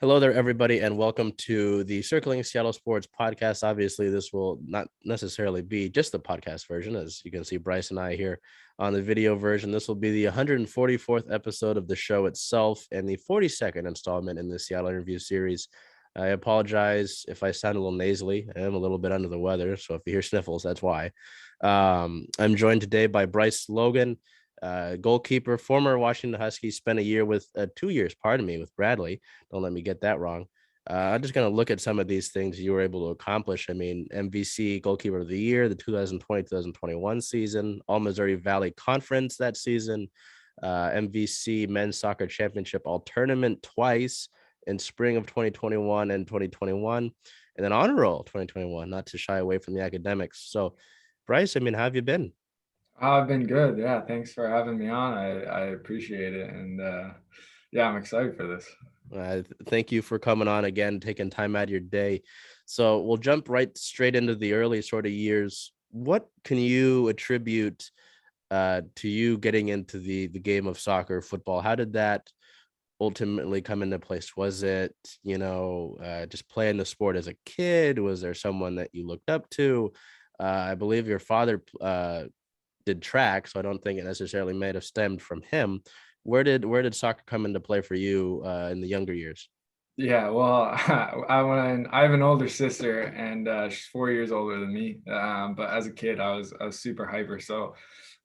Hello there, everybody, and welcome to the Circling Seattle Sports podcast. Obviously, this will not necessarily be just the podcast version, as you can see Bryce and I here on the video version. This will be the 144th episode of the show itself and the 42nd installment in the Seattle interview series. I apologize if I sound a little nasally. I am a little bit under the weather, so if you hear sniffles, that's why. I'm joined today by Bryce Logan, goalkeeper, former Washington Huskies, spent a year with 2 years, pardon me, with Bradley. Don't let me get that wrong. I'm just going to look at some of these things you were able to accomplish. I mean, MVC Goalkeeper of the Year, the 2020-2021 season, All Missouri Valley Conference that season, MVC Men's Soccer Championship All Tournament twice in spring of 2021 and 2021, and then Honor Roll 2021, not to shy away from the academics. So, Bryce, I mean, how have you been? I've been good. Yeah, thanks for having me on. I appreciate it, and yeah, I'm excited for this. Thank you for coming on again, taking time out of your day. So we'll jump right straight into the early sort of years. What can you attribute to you getting into the game of soccer, football? How did that ultimately come into place? Was it, just playing the sport as a kid? Was there someone that you looked up to? I believe your father did track, so I don't think it necessarily may have stemmed from him. Where did soccer come into play for you in the younger years? Yeah, well, I have an older sister, and she's 4 years older than me. But as a kid, I was super hyper. So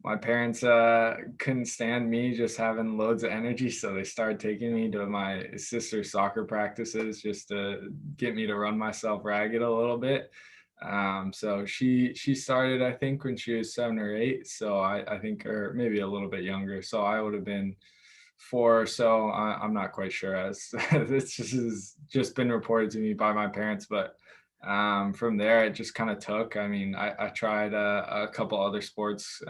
my parents couldn't stand me just having loads of energy, so they started taking me to my sister's soccer practices just to get me to run myself ragged a little bit. So she started, I think, when she was 7 or 8. So I think, or maybe a little bit younger. So I would have been four or so. I'm not quite sure, as this has just been reported to me by my parents. But from there, it just kind of took. I mean, I tried a couple other sports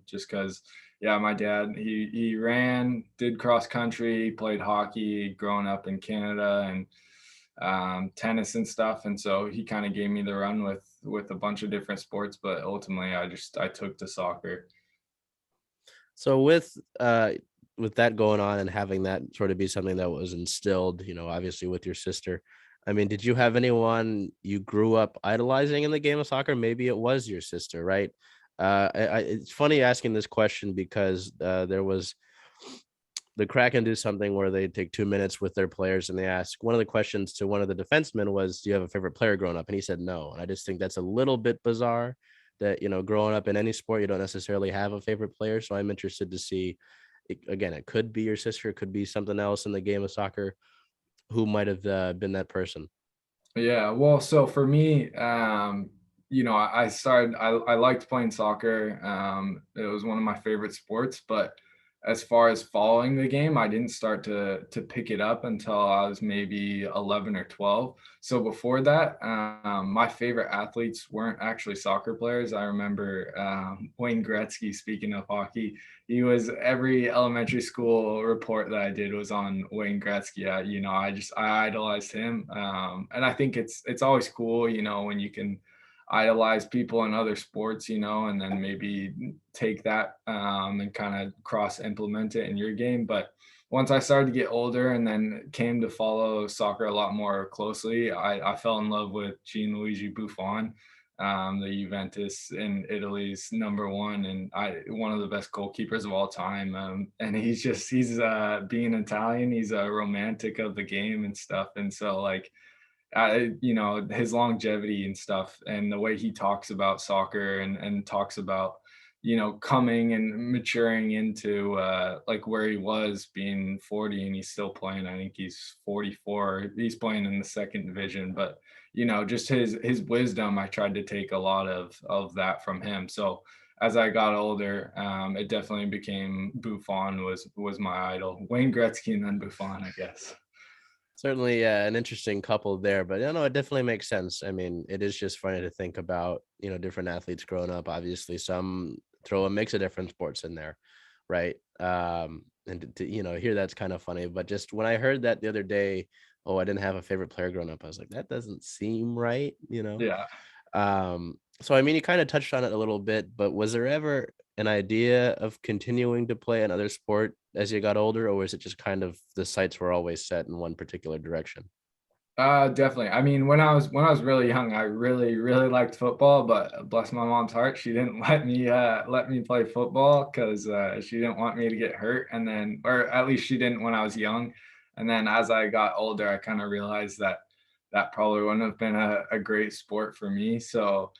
just because, yeah, my dad, he ran, did cross country, played hockey growing up in Canada, and tennis and stuff. And so he kind of gave me the run with a bunch of different sports. But ultimately, I took to soccer. So with that going on and having that sort of be something that was instilled, obviously with your sister, I mean, did you have anyone you grew up idolizing in the game of soccer? Maybe it was your sister, right? It's funny asking this question because there was the Kraken do something where they take 2 minutes with their players and they ask one of the questions to one of the defensemen was, "Do you have a favorite player growing up?" And he said no. And I just think that's a little bit bizarre that, growing up in any sport, you don't necessarily have a favorite player. So I'm interested to see, again, it could be your sister, it could be something else in the game of soccer. Who might have been that person? Yeah, well, so for me, I liked playing soccer. It was one of my favorite sports, but as far as following the game, I didn't start to pick it up until I was maybe 11 or 12. So before that, my favorite athletes weren't actually soccer players. I remember Wayne Gretzky, speaking of hockey, he was every elementary school report that I did was on Wayne Gretzky. I idolized him, and I think it's always cool, when you can idolize people in other sports, and then maybe take that and kind of cross implement it in your game. But once I started to get older and then came to follow soccer a lot more closely, I fell in love with Gianluigi Buffon, the Juventus in Italy's number one, and one of the best goalkeepers of all time. And he's being Italian, he's a romantic of the game and stuff. And so like, his longevity and stuff, and the way he talks about soccer and talks about, coming and maturing into like where he was being 40 and he's still playing. I think he's 44. He's playing in the second division, but just his wisdom, I tried to take a lot of that from him. So as I got older, it definitely became Buffon was my idol. Wayne Gretzky and then Buffon, I guess. Certainly, an interesting couple there, but it definitely makes sense. I mean, it is just funny to think about, different athletes growing up. Obviously, some throw a mix of different sports in there, right? And to hear that's kind of funny. But just when I heard that the other day, oh, I didn't have a favorite player growing up, I was like, that doesn't seem right. Yeah. So I mean, you kind of touched on it a little bit, but was there ever an idea of continuing to play another sport as you got older, or was it just kind of the sights were always set in one particular direction? Definitely. I mean, when I was really young, I really liked football, but bless my mom's heart, she didn't let me play football because she didn't want me to get hurt. And then, or at least she didn't when I was young. And then as I got older, I kind of realized that that probably wouldn't have been a great sport for me. So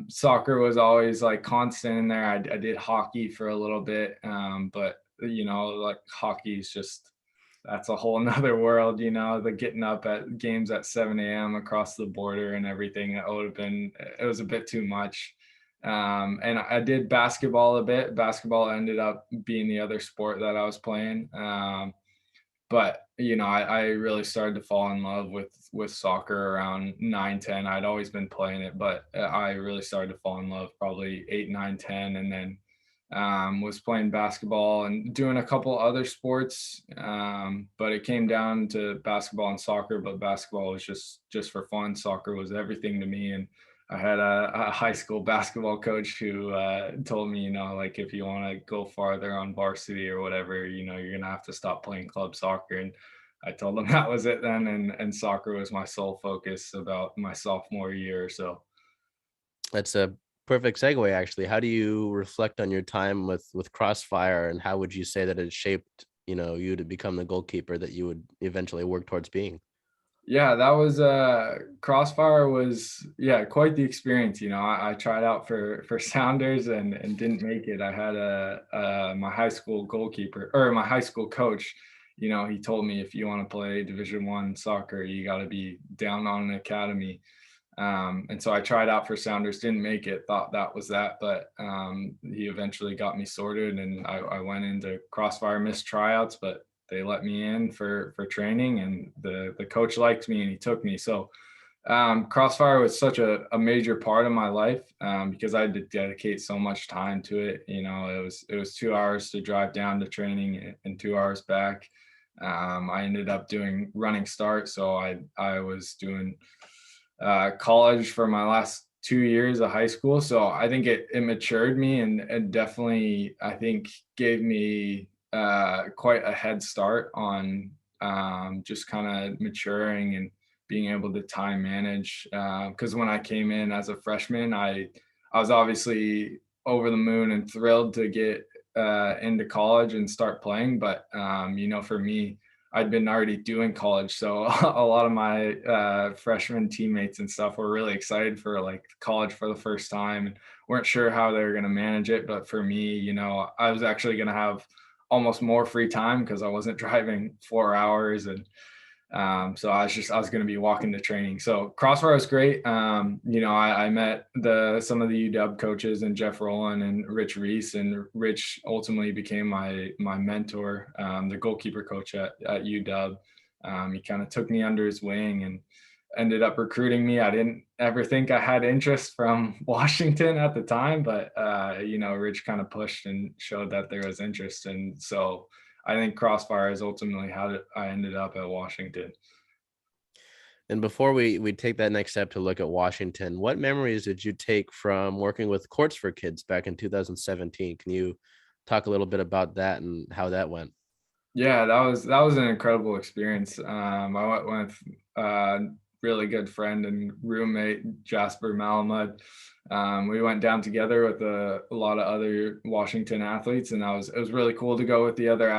soccer was always like constant in there. I did hockey for a little bit, but like hockey is just that's a whole nother world, the getting up at games at 7 a.m. across the border and everything. It was a bit too much. And I did basketball a bit. Basketball ended up being the other sport that I was playing. But I really started to fall in love with soccer around 9, 10. I'd always been playing it, but I really started to fall in love probably 8, 9, 10, and then was playing basketball and doing a couple other sports. But it came down to basketball and soccer, but basketball was just for fun. Soccer was everything to me. And I had a high school basketball coach who told me, like if you want to go farther on varsity or whatever, you're going to have to stop playing club soccer. And I told him that was it then. And soccer was my sole focus about my sophomore year or so. That's a perfect segue, actually. How do you reflect on your time with Crossfire, and how would you say that it shaped, you to become the goalkeeper that you would eventually work towards being? Yeah, that was Crossfire was quite the experience. I tried out for Sounders and didn't make it. I had my high school goalkeeper or my high school coach. He told me if you want to play Division 1 soccer, you got to be down on an academy. And so I tried out for Sounders, didn't make it, thought that was that, but he eventually got me sorted, and I went into Crossfire, missed tryouts, but they let me in for training, and the coach liked me and he took me. So Crossfire was such a major part of my life because I had to dedicate so much time to it. It was 2 hours to drive down to training and 2 hours back. I ended up doing running start, so I was doing college for my last 2 years of high school. So I think it matured me and definitely I think gave me quite a head start on just kind of maturing and being able to time manage. Because when I came in as a freshman, I was obviously over the moon and thrilled to get into college and start playing. But for me, I'd been already doing college, so a lot of my freshman teammates and stuff were really excited for like college for the first time and weren't sure how they were going to manage it. But for me, I was actually going to have almost more free time because I wasn't driving 4 hours, and so I was going to be walking to training. So Crossfire was great. I met some of the UW coaches and Jeff Rowland and Rich Reese, and Rich ultimately became my mentor, the goalkeeper coach at UW. He kind of took me under his wing and ended up recruiting me. I didn't ever think I had interest from Washington at the time, but Rich kind of pushed and showed that there was interest, and so I think Crossfire is ultimately how I ended up at Washington. And before we take that next step to look at Washington, what memories did you take from working with Courts for Kids back in 2017? Can you talk a little bit about that and how that went? Yeah, that was an incredible experience. I went with really good friend and roommate Jasper Malamud. We went down together with a lot of other Washington athletes, and it was really cool to go with the other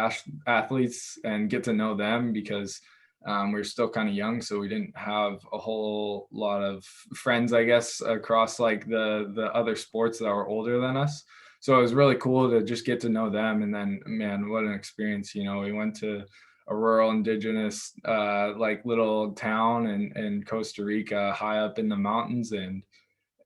athletes and get to know them because we were still kind of young, so we didn't have a whole lot of friends, I guess, across like the other sports that were older than us. So it was really cool to just get to know them. And then, man, what an experience. We went to a rural indigenous like little town in Costa Rica, high up in the mountains, and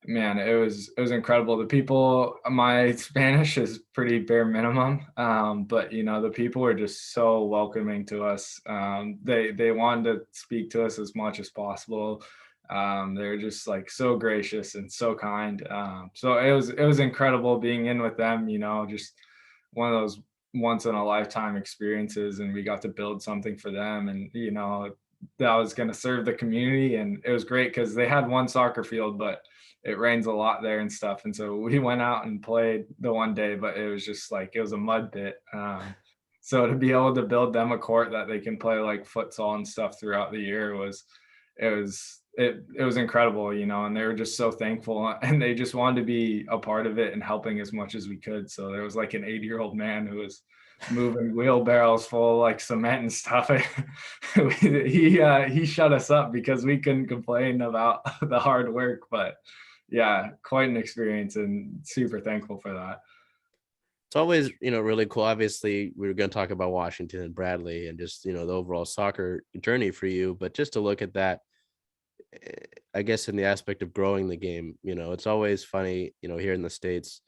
man, it was incredible. The people, my Spanish is pretty bare minimum, but the people were just so welcoming to us. They wanted to speak to us as much as possible. They're just like so gracious and so kind. So it was incredible being in with them. Just one of those once in a lifetime experiences, and we got to build something for them, and that was going to serve the community. And it was great because they had one soccer field, but it rains a lot there and stuff. And so we went out and played the one day, but it was just like, it was a mud pit. So to be able to build them a court that they can play like futsal and stuff throughout the year it was incredible, you know, and they were just so thankful and they just wanted to be a part of it and helping as much as we could. So there was like an 80-year-old man who was moving wheelbarrows full of like cement and stuff. He shut us up because we couldn't complain about the hard work, but yeah, quite an experience and super thankful for that. It's always, really cool. Obviously, we were going to talk about Washington and Bradley and just, the overall soccer journey for you. But just to look at that, I guess in the aspect of growing the game, it's always funny, here in the States,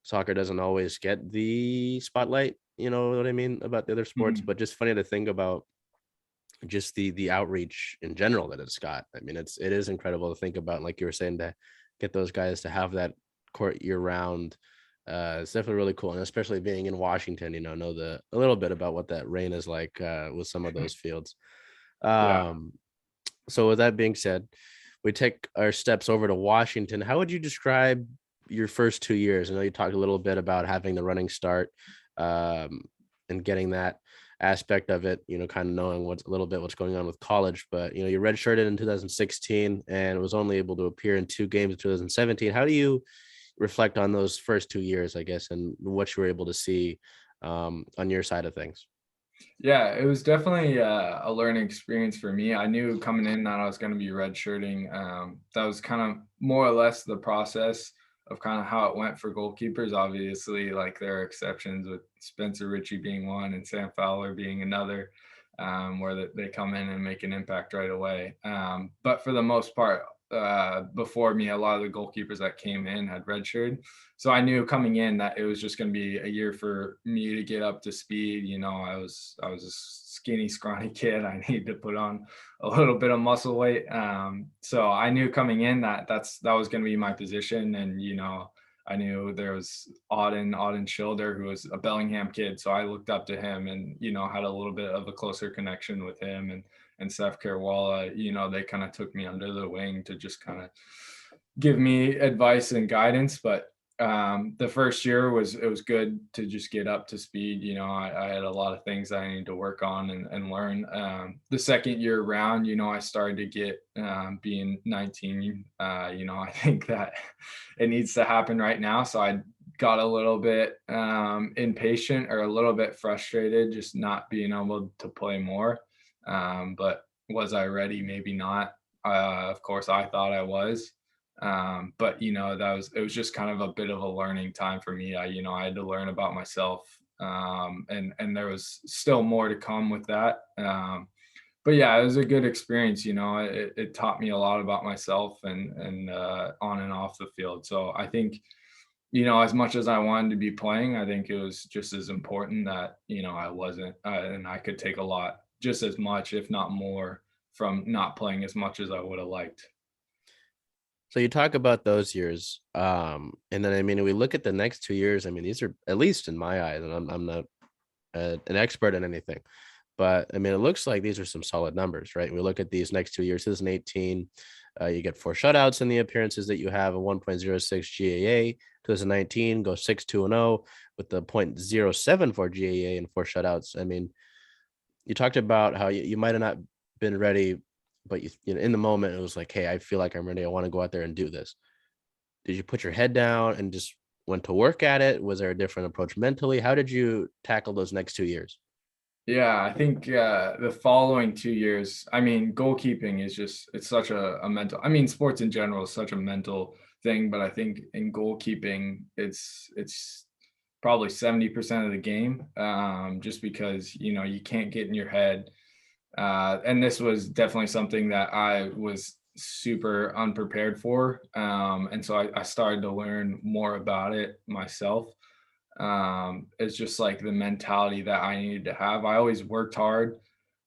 soccer doesn't always get the spotlight, you know what I mean, about the other sports, Mhm. but just funny to think about just the outreach in general that it's got. I mean, it is incredible to think about, like you were saying, to get those guys to have that court year round. It's definitely really cool, and especially being in Washington, know a little bit about what that rain is like with some of those fields. Yeah. Um, so with that being said, we take our steps over to Washington. How would you describe your first 2 years? I know you talked a little bit about having the running start um, and getting that aspect of it, kind of knowing what's a little bit what's going on with college. But, you redshirted in 2016 and was only able to appear in 2 games in 2017. How do you reflect on those first 2 years, I guess, and what you were able to see on your side of things? Yeah, it was definitely a learning experience for me. I knew coming in that I was going to be redshirting. That was kind of more or less the process of kind of how it went for goalkeepers. Obviously, like there are exceptions with Spencer Ritchie being one and Sam Fowler being another, where they come in and make an impact right away. But for the most part, before me, a lot of the goalkeepers that came in had redshirted. So I knew coming in that it was just going to be a year for me to get up to speed. You know, I was a skinny, scrawny kid. I needed to put on a little bit of muscle weight. So I knew coming in that that was going to be my position. And you know, I knew there was Auden Schilder, who was a Bellingham kid. So I looked up to him and, you know, had a little bit of a closer connection with him and Seth Caruana. You know, they kind of took me under the wing to just kind of give me advice and guidance. But the first year it was good to just get up to speed. You know, I had a lot of things I needed to work on and learn. The second year round, you know, I started to get being 19. You know, I think that it needs to happen right now. So I got a little bit impatient or a little bit frustrated, just not being able to play more. But was I ready? Maybe not. Of course, I thought I was. But you know, it was just kind of a bit of a learning time for me. You know, I had to learn about myself, and there was still more to come with that. But yeah, it was a good experience. You know, it taught me a lot about myself and on and off the field. So I think, you know, as much as I wanted to be playing, I think it was just as important that, you know, I wasn't, and I could take a lot, just as much, if not more, from not playing as much as I would have liked. So you talk about those years, and then I mean, we look at the next 2 years. I mean, these are, at least in my eyes, and I'm not an expert in anything, but I mean, it looks like these are some solid numbers, right? We look at these next 2 years. 2018, you get 4 shutouts in the appearances that you have, a 1.06 GAA. 2019 go 6-2-0 with the 0.074 GAA and 4 shutouts. I mean, you talked about how you might have not been ready, but you know, in the moment, it was like, hey, I feel like I'm ready. I want to go out there and do this. Did you put your head down and just went to work at it? Was there a different approach mentally? How did you tackle those next 2 years? Yeah, I think the following 2 years, I mean, goalkeeping is just, it's such a mental, I mean, sports in general is such a mental thing, but I think in goalkeeping, it's probably 70% of the game, just because, you know, you can't get in your head. And this was definitely something that I was super unprepared for. And so I started to learn more about it myself. It's just like the mentality that I needed to have. I always worked hard.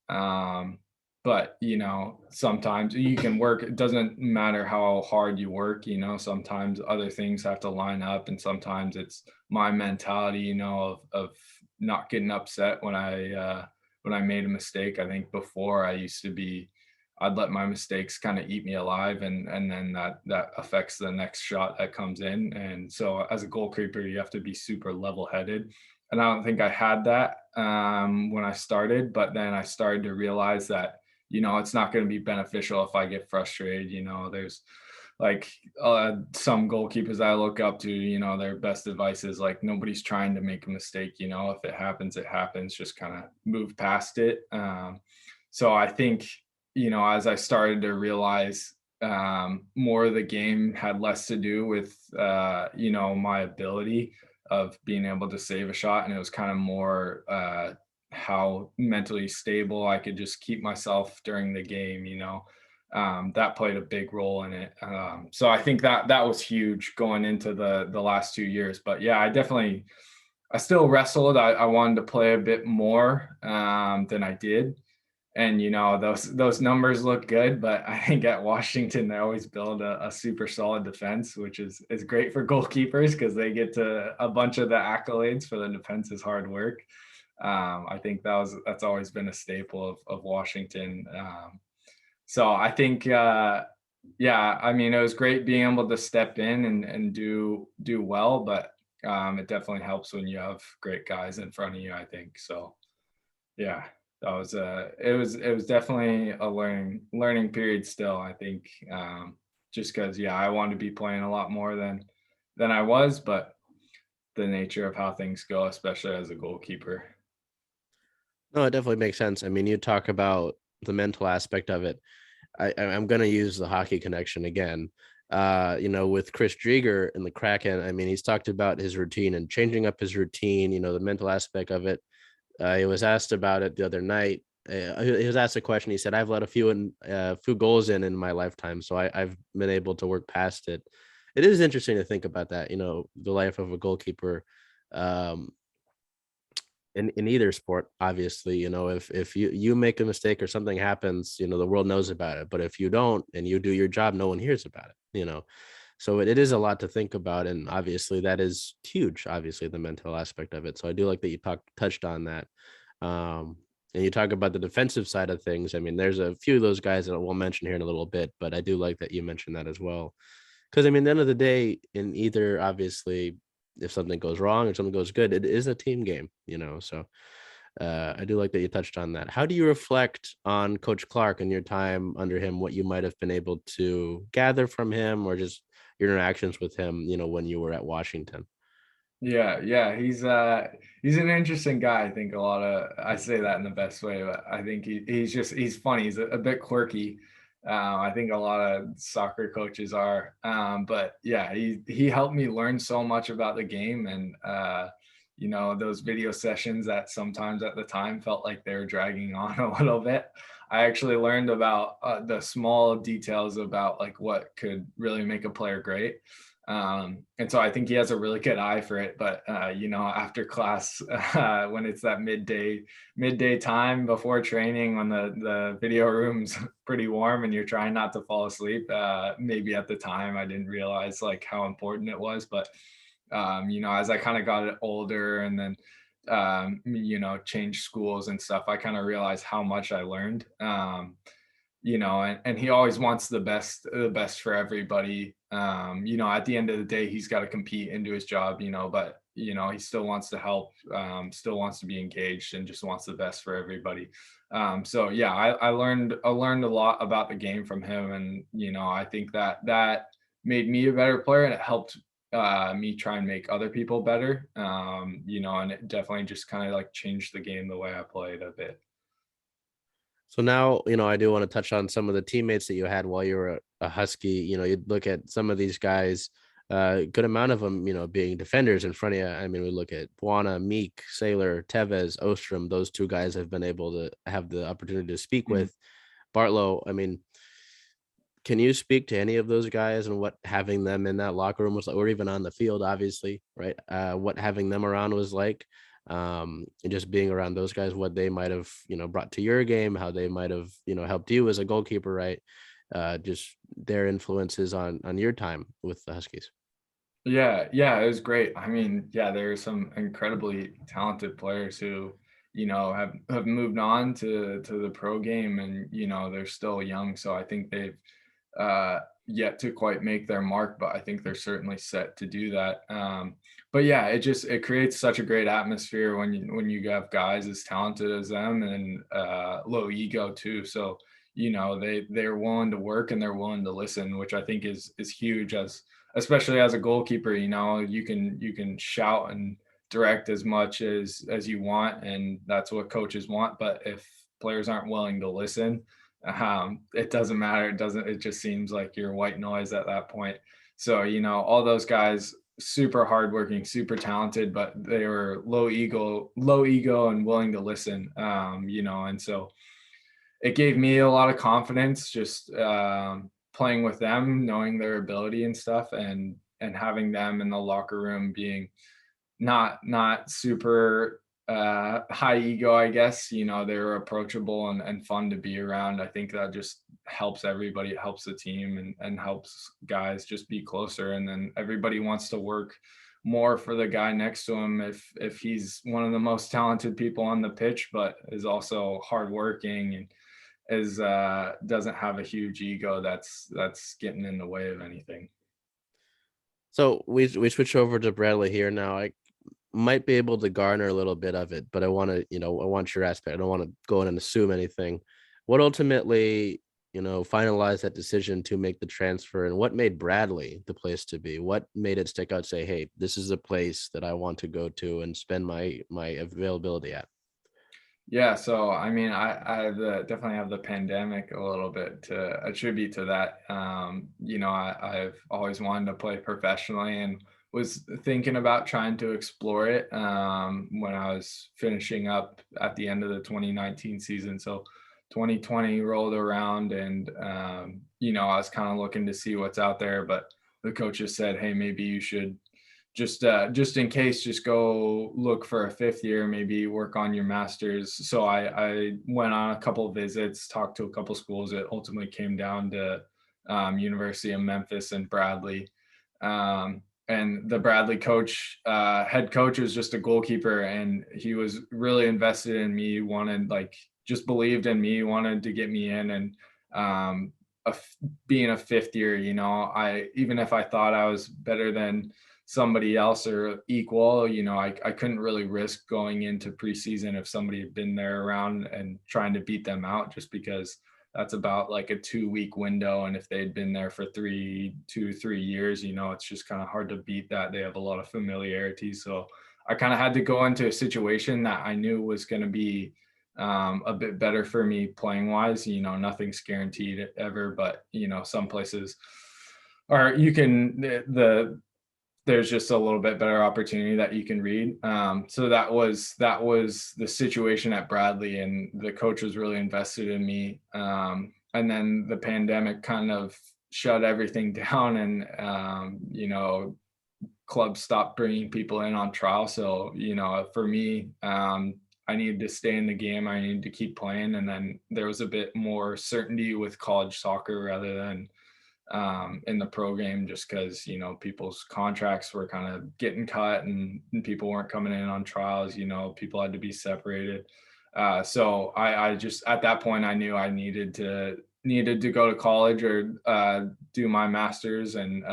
Um, but you know, sometimes you can work, it doesn't matter how hard you work, you know, sometimes other things have to line up, and sometimes it's my mentality, you know, of not getting upset when I made a mistake. I think before I used to be, I'd let my mistakes kind of eat me alive, and then that affects the next shot that comes in. And so as a goalkeeper, you have to be super level headed. and I don't think I had that when I started. But then I started to realize that, it's not going to be beneficial if I get frustrated. There's like some goalkeepers I look up to, their best advice is like nobody's trying to make a mistake. If it happens, it happens. Just kind of move past it. So I think, as I started to realize more of the game had less to do with, my ability of being able to save a shot. And it was kind of more how mentally stable I could just keep myself during the game, that played a big role in it. So I think that was huge going into the last 2 years. But yeah, I still wrestled. I wanted to play a bit more than I did. And those numbers look good, but I think at Washington they always build a super solid defense, which is great for goalkeepers because they get to a bunch of the accolades for the defense's hard work. I think that's always been a staple of Washington. So I think, yeah, I mean, it was great being able to step in and do well, but it definitely helps when you have great guys in front of you, I think. So yeah, that was it was definitely a learning period still, I think. Just because, yeah, I wanted to be playing a lot more than I was, but the nature of how things go, especially as a goalkeeper. No, it definitely makes sense. I mean, you talk about the mental aspect of it. I'm going to use the hockey connection again. With Chris Drieger in the Kraken, I mean, he's talked about his routine and changing up his routine, the mental aspect of it. He was asked about it the other night. He was asked a question. He said, "I've let a few goals in my lifetime, so I've been able to work past it." It is interesting to think about that. The life of a goalkeeper. Um, in either sport, obviously, if you make a mistake or something happens, the world knows about it. But if you don't and you do your job, no one hears about it. So it is a lot to think about, and obviously that is huge, obviously, the mental aspect of it. So I do like that you touched on that. And you talk about the defensive side of things. I mean, there's a few of those guys that we'll mention here in a little bit, but I do like that you mentioned that as well. Because I mean, at the end of the day, in either, obviously, if something goes wrong or something goes good, it is a team game. So I do like that you touched on that. How do you reflect on Coach Clark and your time under him, what you might have been able to gather from him or just your interactions with him, when you were at Washington? Yeah, he's an interesting guy. I think I say that in the best way, but I think he's funny. He's a bit quirky. I think a lot of soccer coaches are. But yeah, he helped me learn so much about the game, and those video sessions that sometimes at the time felt like they were dragging on a little bit. I actually learned about the small details about like what could really make a player great. And so I think he has a really good eye for it. But after class, when it's that midday time before training, when the video room's pretty warm and you're trying not to fall asleep, maybe at the time I didn't realize like how important it was. But as I kind of got older and then changed schools and stuff, I kind of realized how much I learned. And he always wants the best for everybody. At the end of the day, he's got to compete and do his job, but he still wants to help, still wants to be engaged and just wants the best for everybody. So yeah, I learned a lot about the game from him. And, I think that made me a better player, and it helped me try and make other people better. And it definitely just kind of like changed the game the way I played a bit. So now, I do want to touch on some of the teammates that you had while you were a Husky. You'd look at some of these guys, good amount of them, being defenders in front of you. I mean, we look at Buana, Meek, Sailor, Tevez, Ostrom. Those two guys have been able to have the opportunity to speak Mhm. with. Bartlow, I mean, can you speak to any of those guys and what having them in that locker room was like, or even on the field, obviously, right? What having them around was like, and just being around those guys, what they might have, brought to your game, how they might have, helped you as a goalkeeper, right? Just their influences on your time with the Huskies. Yeah, it was great. I mean, yeah, there are some incredibly talented players who, have moved on to the pro game, and they're still young. So I think they've yet to quite make their mark, but I think they're certainly set to do that. But yeah, it creates such a great atmosphere when you have guys as talented as them, and low ego too. So they're willing to work and they're willing to listen, which I think is huge, as especially as a goalkeeper. You can shout and direct as much as you want, and that's what coaches want. But if players aren't willing to listen, it doesn't matter. It just seems like you're white noise at that point. So all those guys, super hardworking, super talented, but they were low ego and willing to listen. And so it gave me a lot of confidence, just playing with them, knowing their ability and stuff, and having them in the locker room being not super high ego, I guess. They're approachable and fun to be around. I think that just helps everybody. It helps the team, and helps guys just be closer. And then everybody wants to work more for the guy next to him if he's one of the most talented people on the pitch, but is also hardworking and is doesn't have a huge ego that's getting in the way of anything. So we switch over to Bradley here now. I might be able to garner a little bit of it, but I want to, I want your aspect. I don't want to go in and assume anything. What ultimately, finalized that decision to make the transfer, and what made Bradley the place to be? What made it stick out? Say, hey, this is a place that I want to go to and spend my availability at. Yeah, so I mean, definitely have the pandemic a little bit to attribute to that. I've always wanted to play professionally and was thinking about trying to explore it when I was finishing up at the end of the 2019 season. So 2020 rolled around, and I was kind of looking to see what's out there, but the coaches said, "Hey, maybe you should just in case, just go look for a fifth year, maybe work on your master's." So I went on a couple of visits, talked to a couple schools. It ultimately came down to University of Memphis and Bradley. And the Bradley head coach, was just a goalkeeper, and he was really invested in me, wanted, like, just believed in me, wanted to get me in. And um, being a fifth year, even if I thought I was better than somebody else or equal, I couldn't really risk going into preseason if somebody had been there around and trying to beat them out, just because that's about like a 2-week window. And if they'd been there for 3 years, it's just kind of hard to beat that. They have a lot of familiarity. So I kind of had to go into a situation that I knew was going to be a bit better for me playing wise. Nothing's guaranteed ever, but some places are, you can, there's just a little bit better opportunity that you can read. So that was the situation at Bradley, and the coach was really invested in me. And then the pandemic kind of shut everything down, and clubs stopped bringing people in on trial. So for me, I needed to stay in the game. I needed to keep playing, and then there was a bit more certainty with college soccer rather than in the pro game, just because people's contracts were kind of getting cut, and people weren't coming in on trials. People had to be separated. So I just, at that point, I knew I needed to go to college or do my master's, and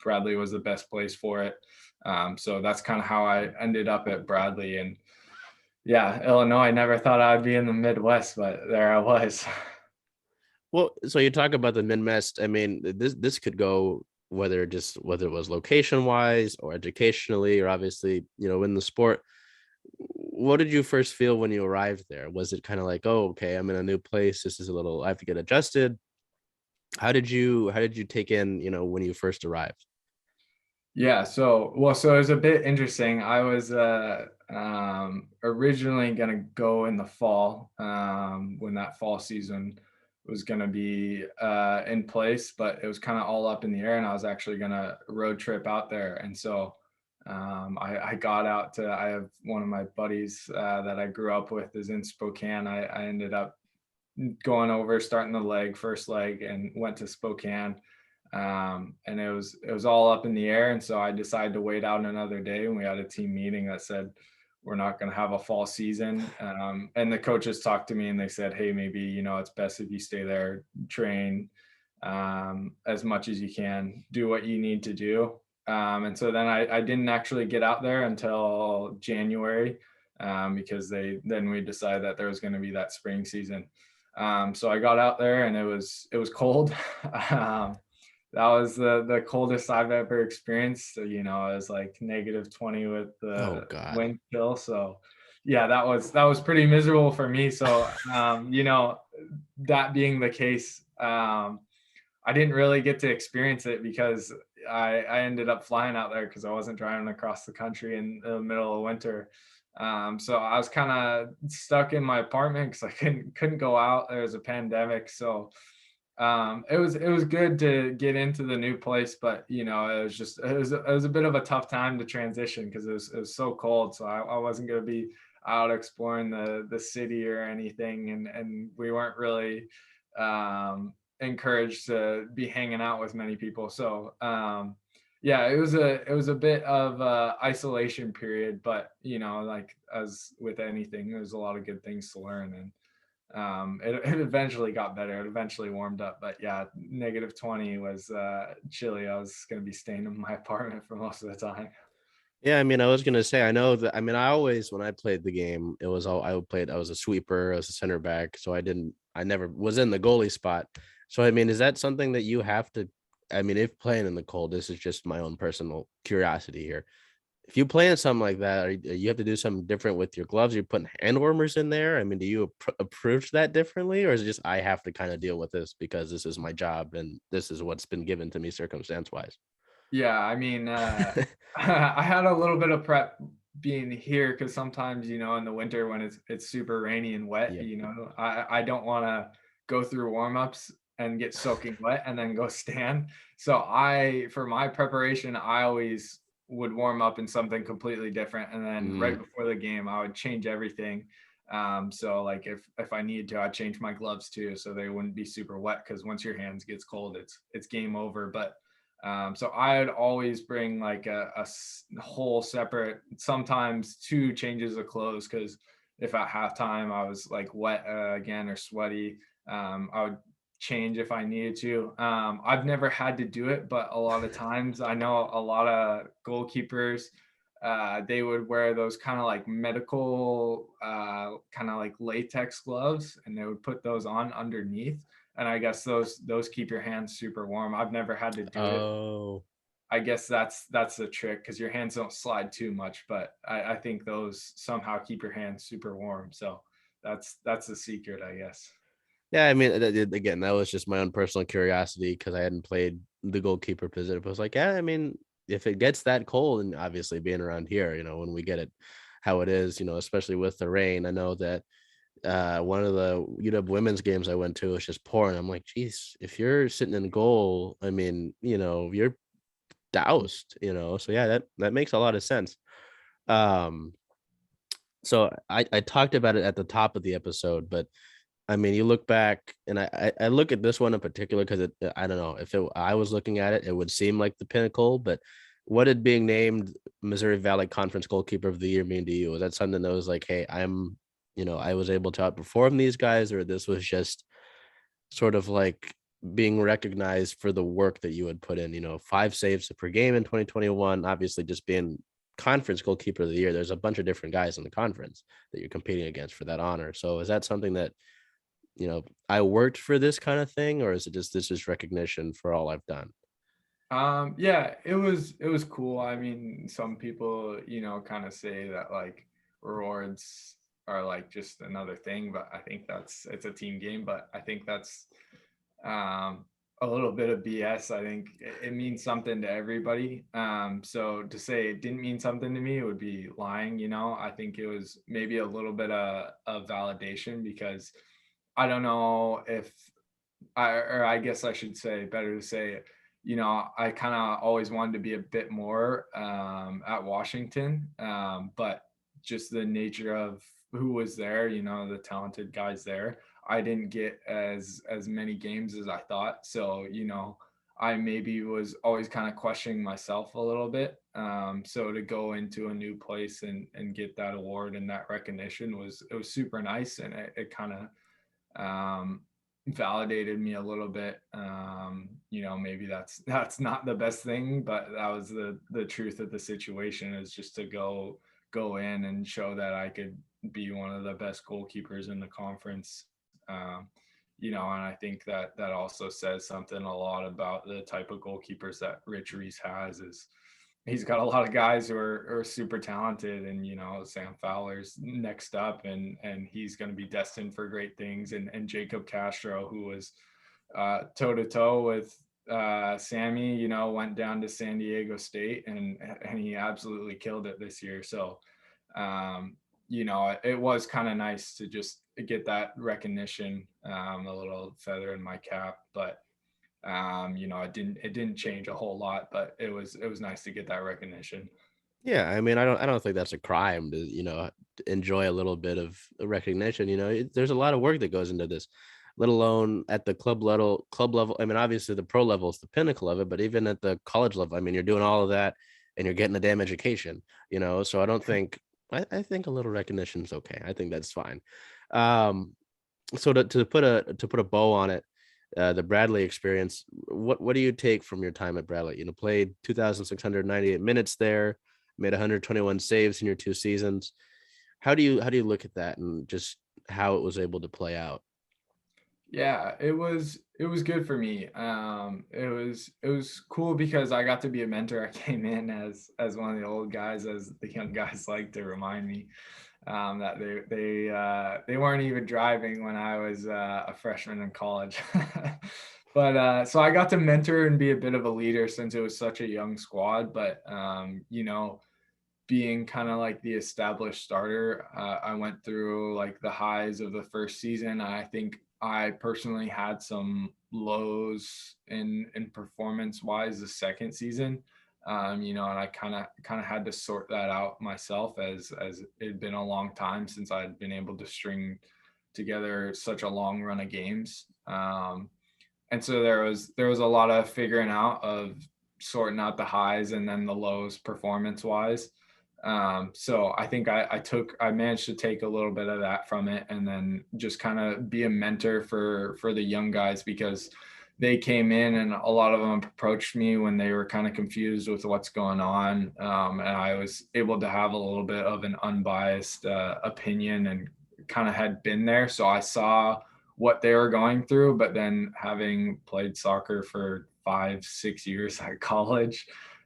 Bradley was the best place for it. So that's kind of how I ended up at Bradley. And yeah, Illinois, I never thought I'd be in the Midwest, but there I was. Well, so you talk about the Midwest. I mean, this could go whether it was location wise or educationally, or obviously, in the sport. What did you first feel when you arrived there? Was it kind of like, oh, okay, I'm in a new place. This is I have to get adjusted. How did you take in, when you first arrived? Yeah, so it was a bit interesting. I was originally gonna go in the fall, when that fall season was gonna be in place, but it was kind of all up in the air, and I was actually gonna road trip out there. And so I got out to, I have one of my buddies that I grew up with is in Spokane. I ended up going over, starting the first leg, and went to Spokane. And it was all up in the air. And so I decided to wait out another day, and we had a team meeting that said, we're not going to have a fall season. And the coaches talked to me, and they said, hey, maybe, it's best if you stay there, train, as much as you can, do what you need to do. And so then I didn't actually get out there until January, because then we decided that there was going to be that spring season. So I got out there and it was cold. That was the coldest I've ever experienced. So, it was like -20 with Oh the God. wind chill. So yeah, that was pretty miserable for me. So that being the case, I didn't really get to experience it because I ended up flying out there because I wasn't driving across the country in the middle of winter. So I was kind of stuck in my apartment because I couldn't go out. There was a pandemic, so it was good to get into the new place, but it was a bit of a tough time to transition because it was so cold. So I wasn't gonna be out exploring the city or anything, and we weren't really encouraged to be hanging out with many people. So yeah, it was a bit of isolation period, but like as with anything, there's a lot of good things to learn, and it eventually got better. It eventually warmed up, but yeah, -20 was chilly. I was going to be staying in my apartment for most of the time. Yeah, I mean, I was gonna say, I know that. I mean, I always, when I played the game, it was all I played. I was a sweeper, I was a center back, so I never was in the goalie spot. So, I mean, is that something that you have to? I mean, if playing in the cold, this is just my own personal curiosity here. If you play in something like that, you have to do something different with your gloves. You're putting hand warmers in there. I mean, do you approach that differently, or is it just I have to kind of deal with this because this is my job and this is what's been given to me circumstance wise? Yeah, I mean, I had a little bit of prep being here because sometimes, in the winter when it's super rainy and wet, Yeah. I don't want to go through warm-ups and get soaking wet and then go stand. So for my preparation, I always would warm up in something completely different, and then right Mm, before the game, I would change everything. So like if I needed to, I'd change my gloves too, so they wouldn't be super wet because once your hands gets cold, it's game over. But so I'd always bring like a whole separate, sometimes two changes of clothes, because if at halftime I was like wet again or sweaty, I would change if I needed to. I've never had to do it, but a lot of times I know a lot of goalkeepers, they would wear those kind of like medical, kind of like latex gloves, and they would put those on underneath, and I guess those keep your hands super warm. I've never had to do it. oh, I guess that's the trick because your hands don't slide too much, but I think those somehow keep your hands super warm. So that's the secret, I guess. yeah. I mean, again, that was just my own personal curiosity because I hadn't played the goalkeeper position. But I was like, yeah, I mean, if it gets that cold, and obviously being around here, when we get it how it is, especially with the rain, I know that one of the UW women's games I went to was just pouring. I'm like, geez, if you're sitting in goal, I mean, you're doused, So yeah, that makes a lot of sense. Um, so I talked about it at the top of the episode, but I mean, you look back, and I look at this one in particular because I don't know if I was looking at it, it would seem like the pinnacle. But what did being named Missouri Valley Conference Goalkeeper of the Year mean to you? Was that something that was like, hey, I was able to outperform these guys, or this was just sort of like being recognized for the work that you had put in? 5 saves per game in 2021. Obviously, just being conference goalkeeper of the year, there's a bunch of different guys in the conference that you're competing against for that honor. So is that something that I worked for this kind of thing, or is it just this is recognition for all I've done? Yeah, it was cool. I mean, some people, kind of say that like rewards are like just another thing, but I think it's a team game. But I think that's um, a little bit of BS. I think it means something to everybody. So to say it didn't mean something to me, it would be lying. I think it was maybe a little bit of validation because I don't know if or I guess I should say, better to say, I kind of always wanted to be a bit more at Washington, but just the nature of who was there, the talented guys there, I didn't get as many games as I thought. So, I maybe was always kind of questioning myself a little bit. So to go into a new place and get that award and that recognition it was super nice, and it kind of validated me a little bit. Maybe that's not the best thing, but that was the truth of the situation, is just to go in and show that I could be one of the best goalkeepers in the conference. And I think that also says something a lot about the type of goalkeepers that Rich Reese has. Is he's got a lot of guys who are super talented, and Sam Fowler's next up, and he's going to be destined for great things. And Jacob Castro, who was toe to toe with Sammy, went down to San Diego State, and he absolutely killed it this year. So it was kind of nice to just get that recognition, a little feather in my cap. But it didn't change a whole lot, but it was nice to get that recognition. Yeah, I mean, I don't think that's a crime to, enjoy a little bit of recognition. There's a lot of work that goes into this, let alone at the club level. I mean, obviously the pro level is the pinnacle of it, but even at the college level, I mean, you're doing all of that and you're getting a damn education, So I don't think I think a little recognition is okay. I think that's fine. Um, so to put a bow on it, the Bradley experience, what do you take from your time at Bradley? Played 2,698 minutes there, made 121 saves in your 2 seasons. How do you look at that and just how it was able to play out? Yeah, it was good for me. It was cool because I got to be a mentor. I came in as one of the old guys, as the young guys like to remind me, that they weren't even driving when I was a freshman in college. But so I got to mentor and be a bit of a leader since it was such a young squad. But being kind of like the established starter, I went through like the highs of the first season. I think I personally had some lows in performance wise the second season. And I kind of had to sort that out myself, as it had been a long time since I'd been able to string together such a long run of games. And so there was a lot of figuring out of sorting out the highs and then the lows performance wise. So I think I managed to take a little bit of that from it, and then just kind of be a mentor for the young guys, because they came in and a lot of them approached me when they were kind of confused with what's going on. And I was able to have a little bit of an unbiased opinion, and kind of had been there. So I saw what they were going through, but then having played soccer for 5-6 years at college,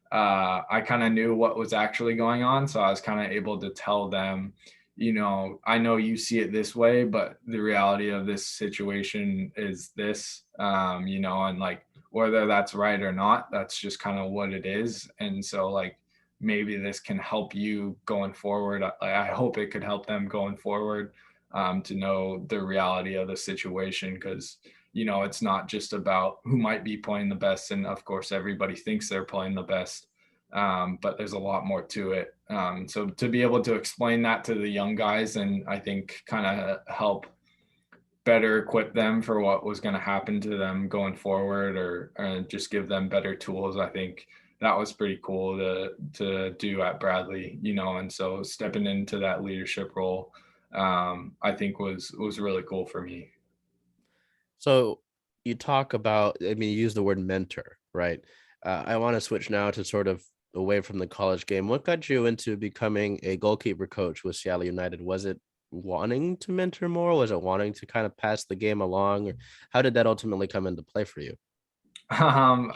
I kind of knew what was actually going on. So I was kind of able to tell them, I know you see it this way, but the reality of this situation is this, and like, whether that's right or not, that's just kind of what it is. And so, like, maybe this can help you going forward. I hope it could help them going forward, to know the reality of the situation, because it's not just about who might be playing the best, and of course everybody thinks they're playing the best, but there's a lot more to it. So to be able to explain that to the young guys, and I think kind of help better equip them for what was going to happen to them going forward, or just give them better tools, I think that was pretty cool to do at Bradley. And so stepping into that leadership role, I think was really cool for me. So you talk about, I mean, you use the word mentor, right? I want to switch now to sort of away from the college game. What got you into becoming a goalkeeper coach with Seattle United? Was it wanting to mentor more? Was it wanting to kind of pass the game along? Or how did that ultimately come into play for you? Um,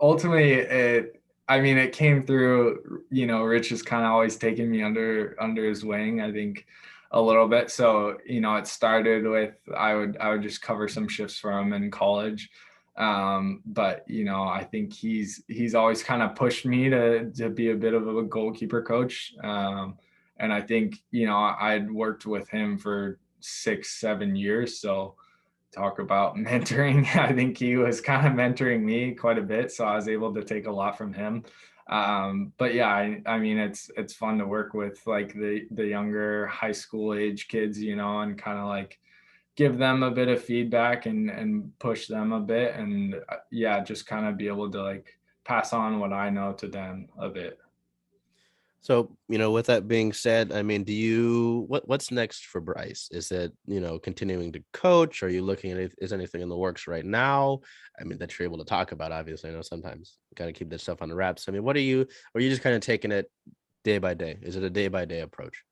Ultimately, it came through, Rich is kind of always taking me under his wing, I think, a little bit. So, it started with, I would just cover some shifts for him in college. But I think he's always kind of pushed me to be a bit of a goalkeeper coach. And I think, I'd worked with him for 6-7 years. So talk about mentoring. I think he was kind of mentoring me quite a bit, so I was able to take a lot from him. But yeah, I mean, it's fun to work with like the younger high school age kids, and kind of like give them a bit of feedback and push them a bit, and yeah, just kind of be able to like pass on what I know to them a bit. So, with that being said, I mean, what's next for Bryce? Is it, continuing to coach? Are you looking at is anything in the works right now? I mean, that you're able to talk about, obviously. I know sometimes you got to keep this stuff on the wraps. I mean, are you just kind of taking it day by day? Is it a day by day approach?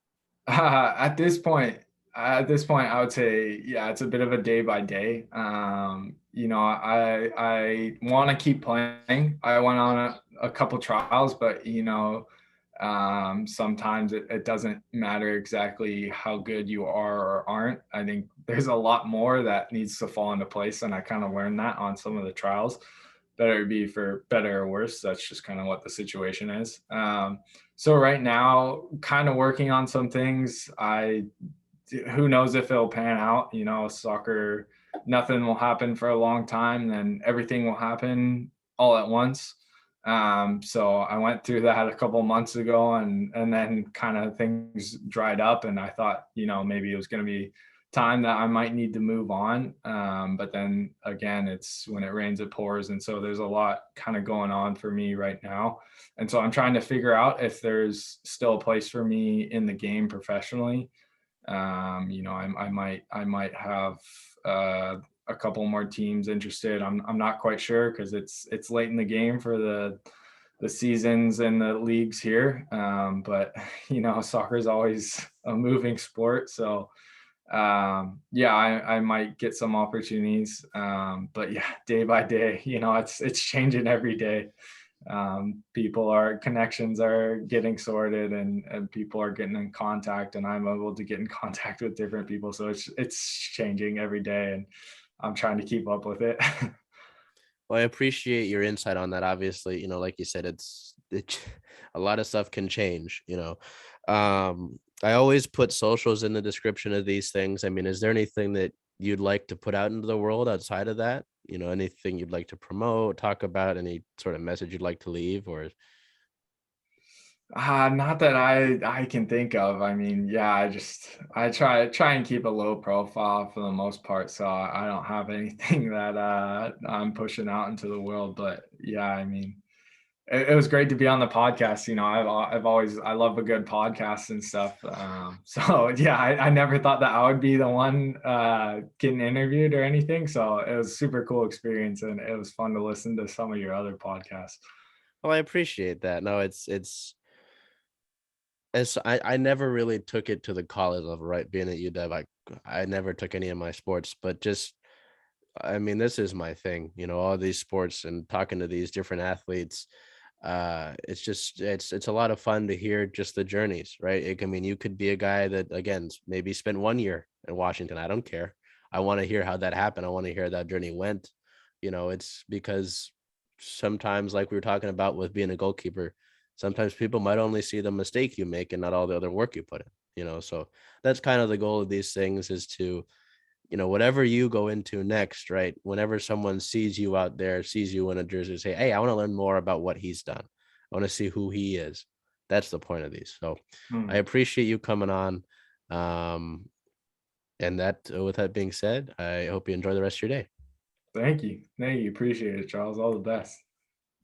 At this point, I would say, yeah, it's a bit of a day by day. I want to keep playing. I went on a couple trials, but sometimes it doesn't matter exactly how good you are or aren't. I think there's a lot more that needs to fall into place, and I kind of learned that on some of the trials. Better be for better or worse. That's just kind of what the situation is. So right now, kind of working on some things. Who knows if it'll pan out? Soccer, nothing will happen for a long time, then everything will happen all at once. So I went through that a couple months ago, and then kind of things dried up, and I thought, maybe it was going to be time that I might need to move on. But then again, it's when it rains, it pours. And so there's a lot kind of going on for me right now. And so I'm trying to figure out if there's still a place for me in the game professionally. I might have a couple more teams interested. I'm not quite sure because it's late in the game for the seasons and the leagues here. But soccer is always a moving sport. So yeah, I might get some opportunities. But yeah, day by day, it's changing every day. Connections are getting sorted, and people are getting in contact, and I'm able to get in contact with different people. So it's changing every day, and I'm trying to keep up with it. Well, I appreciate your insight on that. Obviously, like you said, a lot of stuff can change, I always put socials in the description of these things. I mean, is there anything that you'd like to put out into the world outside of that? Anything you'd like to promote, talk about, any sort of message you'd like to leave, or Not that I can think of. I mean, yeah, I try and keep a low profile for the most part, so I don't have anything that I'm pushing out into the world. But yeah, I mean, it was great to be on the podcast. I love a good podcast and stuff. So yeah, I never thought that I would be the one getting interviewed or anything. So it was a super cool experience, and it was fun to listen to some of your other podcasts. well, I appreciate that. No, it's as I never really took it to the college level, right? Being at UW, I never took any of my sports, but just I mean, this is my thing, all these sports and talking to these different athletes. It's a lot of fun to hear just the journeys, right? I mean, you could be a guy that again maybe spent 1 year in Washington. I don't care. I want to hear how that happened. I want to hear that journey went. It's because sometimes, like we were talking about with being a goalkeeper, sometimes people might only see the mistake you make and not all the other work you put in. So that's kind of the goal of these things is to whatever you go into next, right? Whenever someone sees you out there, sees you in a jersey, say, hey, I want to learn more about what he's done. I want to see who he is. That's the point of these. So I Hmm. appreciate you coming on. And with that being said, I hope you enjoy the rest of your day. Thank you. Appreciate it, Charles. All the best.